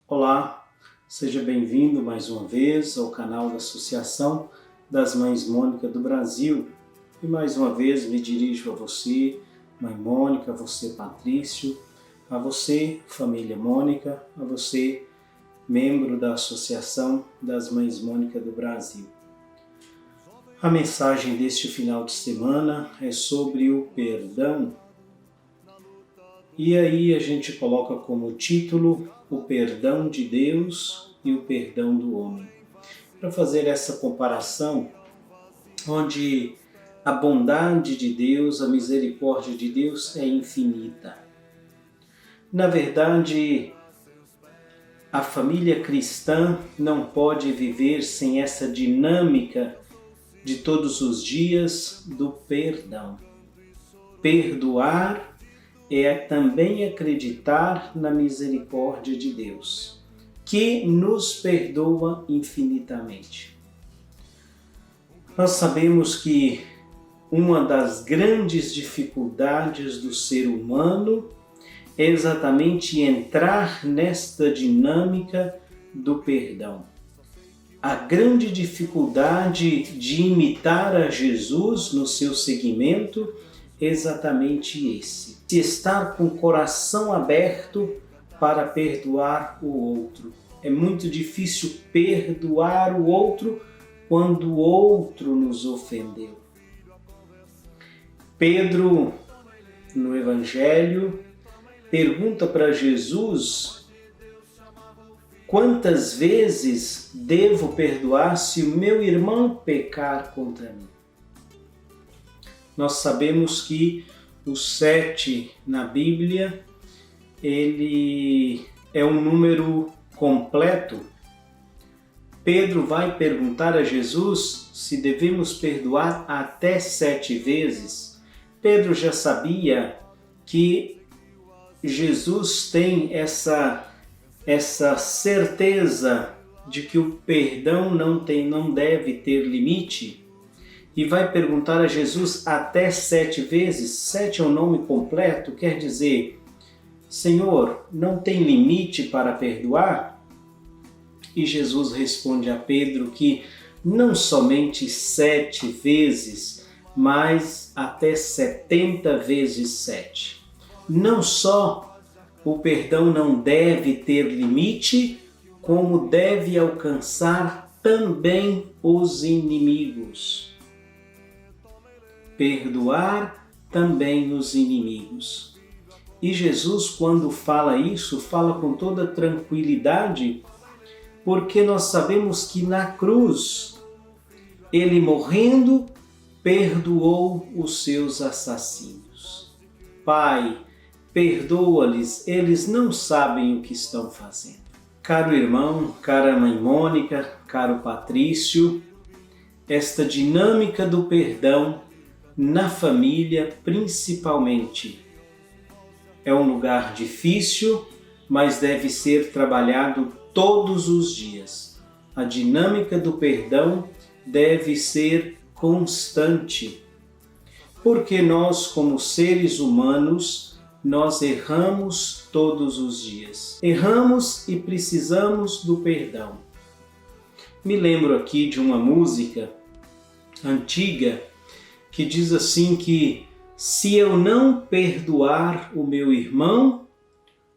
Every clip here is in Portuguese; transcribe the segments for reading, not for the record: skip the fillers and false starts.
Olá, seja bem-vindo mais uma vez ao canal da Associação das Mães Mônica do Brasil. E mais uma vez me dirijo a você, Mãe Mônica, a você, Patrício, a você, família Mônica, a você, membro da Associação das Mães Mônica do Brasil. A mensagem deste final de semana é sobre o perdão. E aí a gente coloca como título o perdão de Deus e o perdão do homem. Para fazer essa comparação, onde a bondade de Deus, a misericórdia de Deus é infinita. Na verdade, a família cristã não pode viver sem essa dinâmica de todos os dias do perdão. Perdoar é também acreditar na misericórdia de Deus, que nos perdoa infinitamente. Nós sabemos que uma das grandes dificuldades do ser humano é exatamente entrar nesta dinâmica do perdão. A grande dificuldade de imitar a Jesus no seu seguimento é exatamente esse: de estar com o coração aberto para perdoar o outro. É muito difícil perdoar o outro quando o outro nos ofendeu. Pedro, no Evangelho, pergunta para Jesus: quantas vezes devo perdoar se o meu irmão pecar contra mim? Nós sabemos que o 7 na Bíblia, ele é um número completo. Pedro vai perguntar a Jesus se devemos perdoar até 7 vezes. Pedro já sabia que Jesus tem essa certeza de que o perdão não deve ter limite. E vai perguntar a Jesus até 7 vezes. 7 é o nome completo, quer dizer, Senhor, não tem limite para perdoar? E Jesus responde a Pedro que não somente 7 vezes, mas até 70 vezes 7. Não só o perdão não deve ter limite, como deve alcançar também os inimigos. Perdoar também os inimigos. E Jesus, quando fala isso, fala com toda tranquilidade, porque nós sabemos que na cruz, ele morrendo, perdoou os seus assassinos. Pai, perdoa-lhes, eles não sabem o que estão fazendo. Caro irmão, cara mãe Mônica, caro Patrício, esta dinâmica do perdão na família, principalmente, é um lugar difícil, mas deve ser trabalhado todos os dias. A dinâmica do perdão deve ser constante, porque nós, como seres humanos, nós erramos todos os dias. Erramos e precisamos do perdão. Me lembro aqui de uma música antiga que diz assim que se eu não perdoar o meu irmão,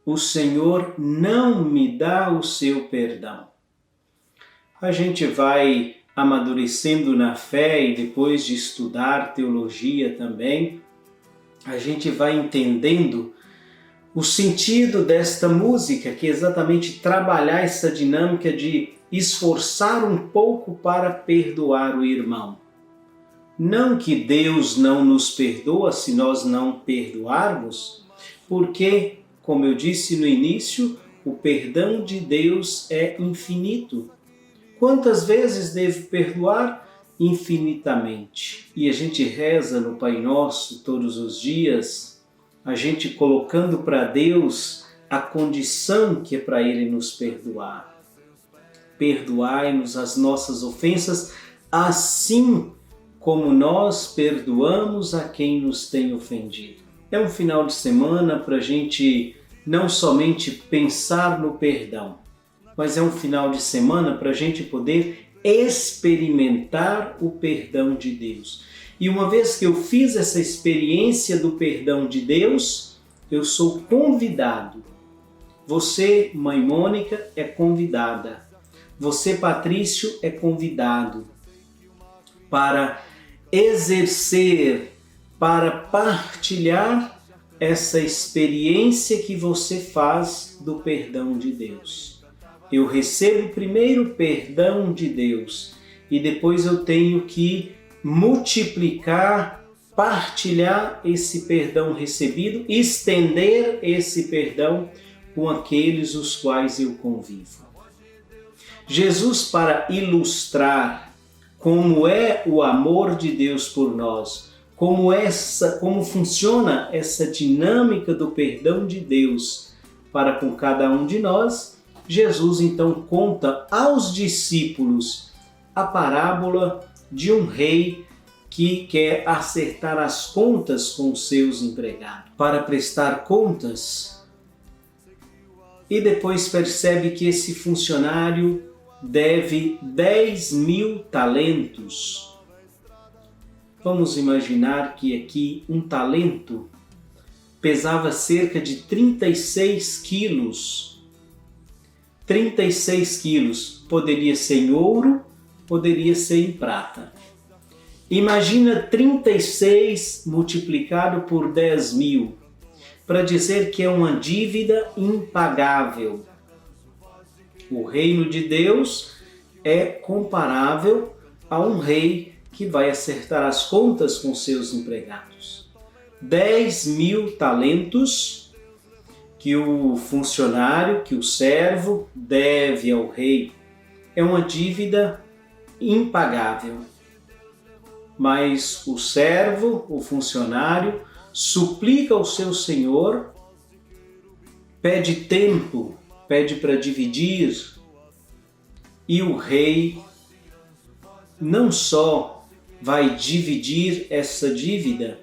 o Senhor não me dá o seu perdão. A gente vai amadurecendo na fé e depois de estudar teologia também, a gente vai entendendo o sentido desta música, que é exatamente trabalhar essa dinâmica de esforçar um pouco para perdoar o irmão. Não que Deus não nos perdoa se nós não perdoarmos, porque, como eu disse no início, o perdão de Deus é infinito. Quantas vezes devo perdoar? Infinitamente. E a gente reza no Pai Nosso todos os dias, a gente colocando para Deus a condição que é para Ele nos perdoar. Perdoai-nos as nossas ofensas, assim como nós perdoamos a quem nos tem ofendido. É um final de semana para a gente não somente pensar no perdão, mas é um final de semana para a gente poder experimentar o perdão de Deus. E uma vez que eu fiz essa experiência do perdão de Deus, eu sou convidado. Você, mãe Mônica, é convidada. Você, Patrício, é convidado para exercer, para partilhar essa experiência que você faz do perdão de Deus. Eu recebo primeiro o perdão de Deus e depois eu tenho que multiplicar, partilhar esse perdão recebido, estender esse perdão com aqueles os quais eu convivo. Jesus, para ilustrar como é o amor de Deus por nós, como funciona essa dinâmica do perdão de Deus para com cada um de nós, Jesus então conta aos discípulos a parábola de um rei que quer acertar as contas com seus empregados. Para prestar contas, e depois percebe que esse funcionário deve 10.000 talentos. Vamos imaginar que aqui um talento pesava cerca de 36 quilos. 36 quilos poderia ser em ouro, poderia ser em prata. Imagina 36 multiplicado por 10.000, para dizer que é uma dívida impagável. O reino de Deus é comparável a um rei que vai acertar as contas com seus empregados. 10.000 talentos que o funcionário, que o servo deve ao rei. É uma dívida impagável. Mas o servo, o funcionário, suplica ao seu senhor, pede tempo, pede para dividir, e o rei não só vai dividir essa dívida,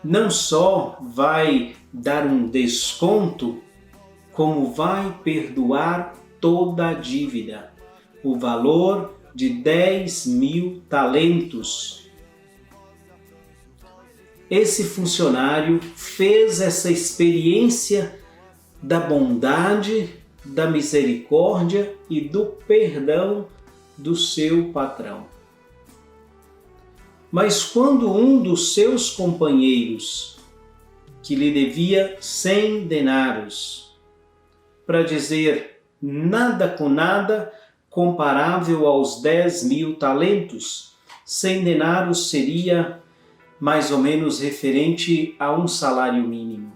não só vai dar um desconto, como vai perdoar toda a dívida, o valor de 10.000 talentos. Esse funcionário fez essa experiência da bondade, da misericórdia e do perdão do seu patrão. Mas quando um dos seus companheiros, que lhe devia 100 denários, para dizer nada com nada, comparável aos 10.000 talentos, 100 denários seria mais ou menos referente a um salário mínimo.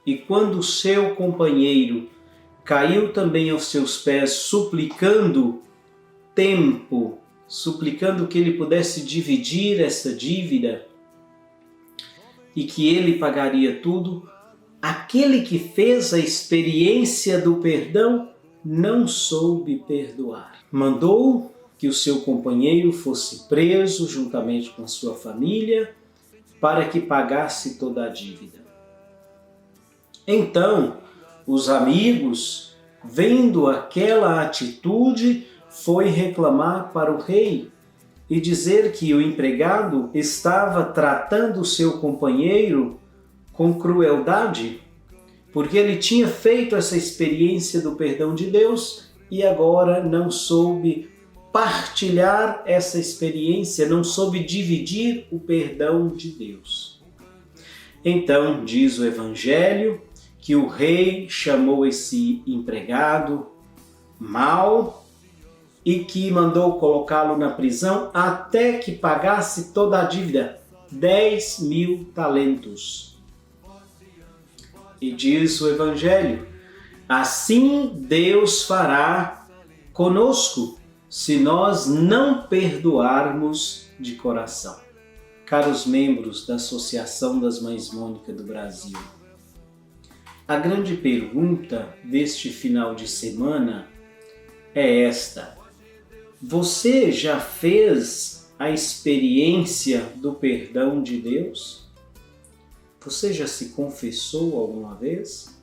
E quando o seu companheiro caiu também aos seus pés, suplicando tempo, suplicando que ele pudesse dividir essa dívida e que ele pagaria tudo, aquele que fez a experiência do perdão não soube perdoar. Mandou que o seu companheiro fosse preso juntamente com a sua família para que pagasse toda a dívida. Então, os amigos, vendo aquela atitude, foi reclamar para o rei e dizer que o empregado estava tratando o seu companheiro com crueldade, porque ele tinha feito essa experiência do perdão de Deus e agora não soube partilhar essa experiência, não soube dividir o perdão de Deus. Então, diz o Evangelho, que o rei chamou esse empregado mau e que mandou colocá-lo na prisão até que pagasse toda a dívida, 10.000 talentos. E diz o Evangelho, assim Deus fará conosco, se nós não perdoarmos de coração. Caros membros da Associação das Mães Mônica do Brasil, a grande pergunta deste final de semana é esta: você já fez a experiência do perdão de Deus? Você já se confessou alguma vez?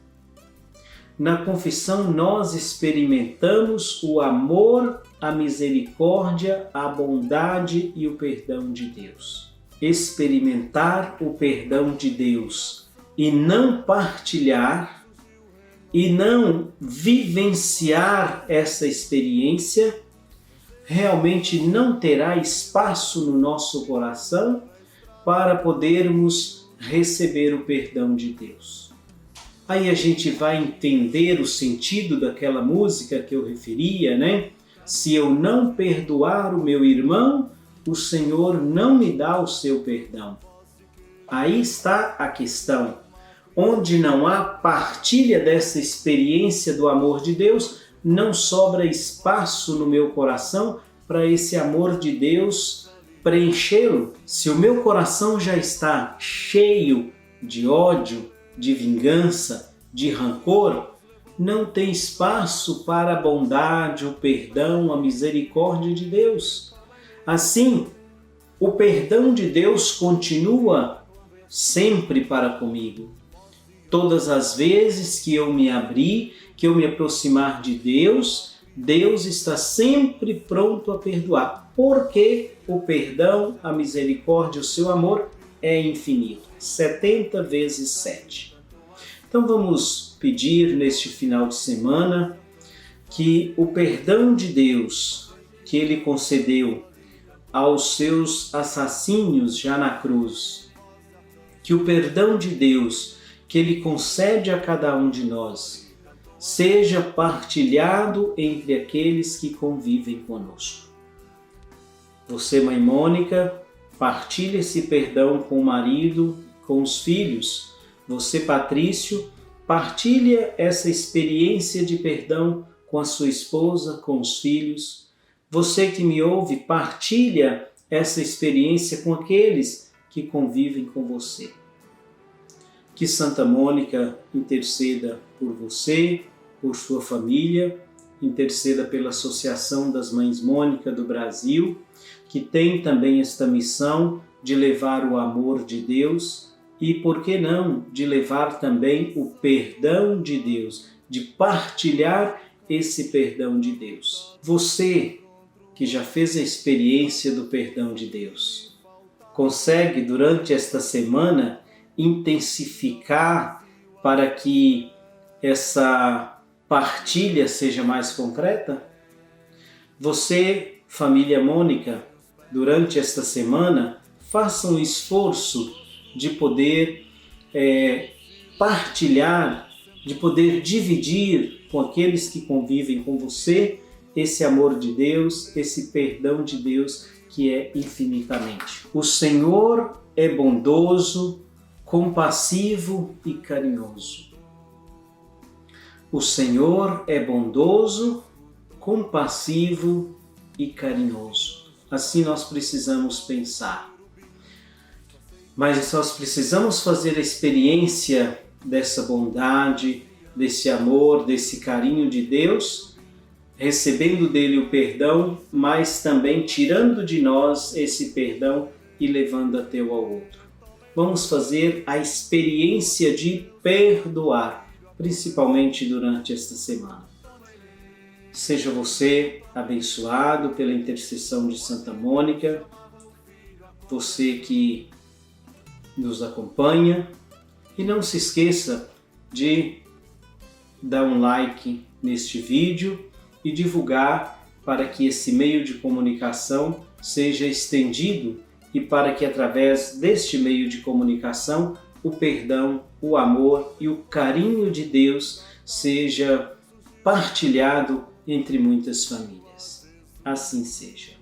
na confissão nós experimentamos o amor, a misericórdia, a bondade e o perdão de Deus. Experimentar o perdão de Deus e não partilhar e não vivenciar essa experiência, realmente não terá espaço no nosso coração para podermos receber o perdão de Deus. Aí a gente vai entender o sentido daquela música que eu referia, né? Se eu não perdoar o meu irmão, o Senhor não me dá o seu perdão. Aí está a questão. Onde não há partilha dessa experiência do amor de Deus, não sobra espaço no meu coração para esse amor de Deus preenchê-lo. Se o meu coração já está cheio de ódio, de vingança, de rancor, não tem espaço para a bondade, o perdão, a misericórdia de Deus. Assim, o perdão de Deus continua sempre para comigo. Todas as vezes que eu me abrir, que eu me aproximar de Deus, Deus está sempre pronto a perdoar, porque o perdão, a misericórdia, o seu amor é infinito, 70 vezes 7. Então vamos pedir neste final de semana que o perdão de Deus que Ele concedeu aos seus assassínios já na cruz, que o perdão de Deus que Ele concede a cada um de nós seja partilhado entre aqueles que convivem conosco. Você, mãe Mônica, partilhe esse perdão com o marido, com os filhos. Você, Patrício, partilha essa experiência de perdão com a sua esposa, com os filhos. Você que me ouve, partilha essa experiência com aqueles que convivem com você. Que Santa Mônica interceda por você, por sua família, interceda pela Associação das Mães Mônica do Brasil, que tem também esta missão de levar o amor de Deus e, por que não, de levar também o perdão de Deus, de partilhar esse perdão de Deus. Você que já fez a experiência do perdão de Deus, consegue durante esta semana intensificar para que essa partilha seja mais concreta? Você, família Mônica, durante esta semana, faça um esforço de poder partilhar, de poder dividir com aqueles que convivem com você esse amor de Deus, esse perdão de Deus que é infinitamente. O Senhor é bondoso, compassivo e carinhoso. O Senhor é bondoso, compassivo e carinhoso. Assim nós precisamos pensar. Mas nós precisamos fazer a experiência dessa bondade, desse amor, desse carinho de Deus, recebendo dele o perdão, mas também tirando de nós esse perdão e levando até o ao outro. Vamos fazer a experiência de perdoar, principalmente durante esta semana. Seja você abençoado pela intercessão de Santa Mônica, você que nos acompanha, e não se esqueça de dar um like neste vídeo e divulgar para que esse meio de comunicação seja estendido e para que através deste meio de comunicação o perdão, o amor e o carinho de Deus seja partilhado entre muitas famílias. Assim seja.